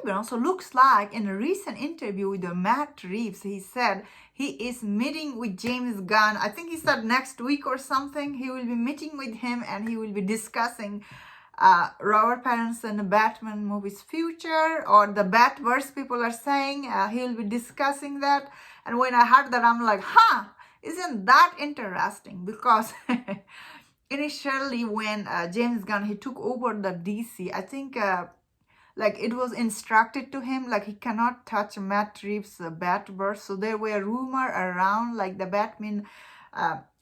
even also looks like in a recent interview with Matt Reeves, he said he is meeting with James Gunn. I think he said next week or something. He will be meeting with him and he will be discussing Robert Pattinson Batman movie's future, or the Batverse people are saying. He will be discussing that. And when I heard that, I'm like, isn't that interesting? Because initially when James Gunn, he took over the DC, I think like it was instructed to him, like he cannot touch Matt Reeves' Batverse. So there were rumor around like the Batman,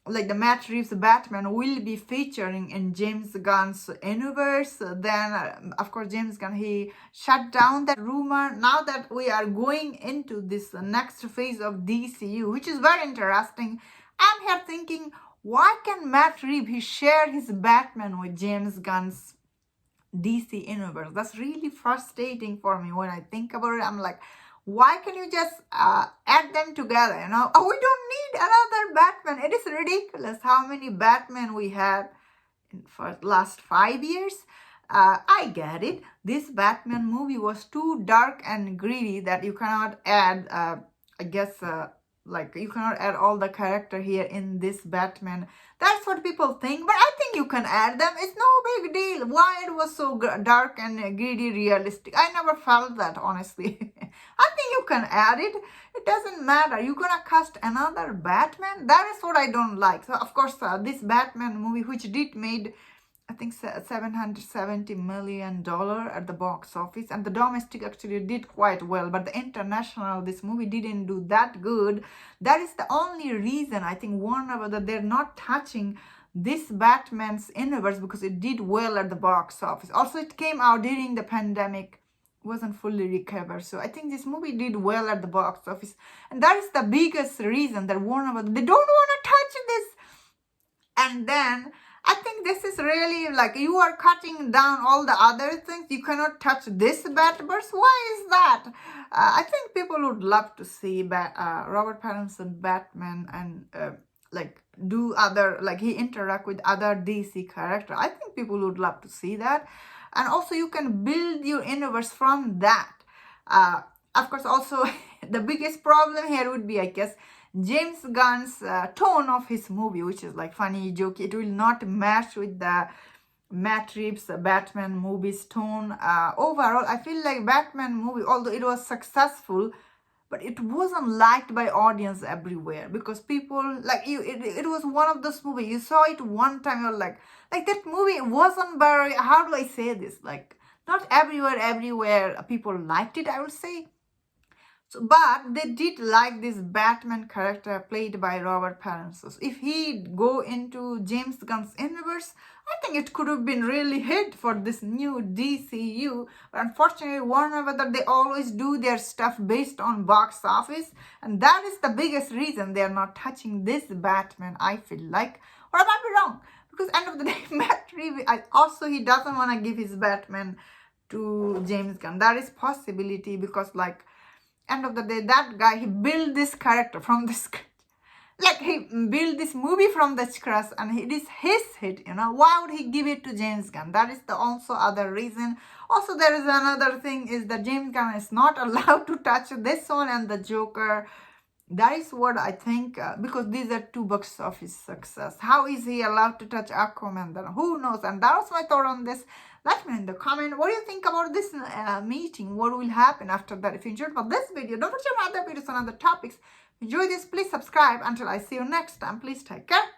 like the Matt Reeves Batman will be featuring in James Gunn's universe. Then of course James Gunn, he shut down that rumor. Now that we are going into this next phase of DCU, which is very interesting, I'm here thinking, why can Matt Reeves, he share his Batman with James Gunn's DC universe? That's really frustrating for me when I think about it. I'm like, why can you just add them together, you know? Oh, we don't need another Batman. It is ridiculous how many Batman we had for the last 5 years. I get it. This Batman movie was too dark and gritty that you cannot add, I guess, like you cannot add all the character here in this Batman. That's what people think, but I think you can add them. It's no big deal. Why it was so dark and gritty, realistic? I never felt that, honestly. I think you can add it. It doesn't matter. You're gonna cast another Batman? That is what I don't like. So of course, this Batman movie, which did made, I think, $770 million at the box office, and the domestic actually did quite well, but the international, this movie didn't do that good. That is the only reason I think Warner Brothers, they're not touching this Batman's universe, because it did well at the box office. Also, it came out during the pandemic, wasn't fully recovered. So I think this movie did well at the box office, and that is the biggest reason that Warner Brothers, they don't want to touch this. And then I think this is really like you are cutting down all the other things. You cannot touch this Batverse. Why is that? I think people would love to see Robert Pattinson Batman and like do other, like he interact with other DC characters. I think people would love to see that. And also you can build your universe from that. Of course, also the biggest problem here would be, I guess, James Gunn's tone of his movie, which is like funny, jokey. It will not match with the Matt Reeves Batman movie's tone. Overall, I feel like Batman movie, although it was successful, but it wasn't liked by audience everywhere, because people like you. It was one of those movies you saw it one time, you're like that movie wasn't very. How do I say this? Like not everywhere people liked it, I would say. But they did like this Batman character played by Robert Pattinson. So if he go into James Gunn's universe, I think it could have been really hit for this new DCU. But unfortunately, Warner Brothers, they always do their stuff based on box office, and that is the biggest reason they are not touching this Batman, I feel like. Or I might be wrong, because end of the day, Matt Reeves, also he doesn't want to give his Batman to James Gunn. That is possibility, because like end of the day, that guy, he built this character from the scratch. Like he built this movie from the scratch, and it is his hit, you know. Why would he give it to James Gunn? That is the also other reason. Also, there is another thing, is that James Gunn is not allowed to touch this one and the Joker. That is what I think, because these are two box office success. How is he allowed to touch Aquaman then? Who knows? And that was my thought on this. Let me know in the comment, what do you think about this meeting? What will happen after that? If you enjoyed this video, don't forget my other videos on other topics. Enjoy this, please subscribe. Until I see you next time, please take care.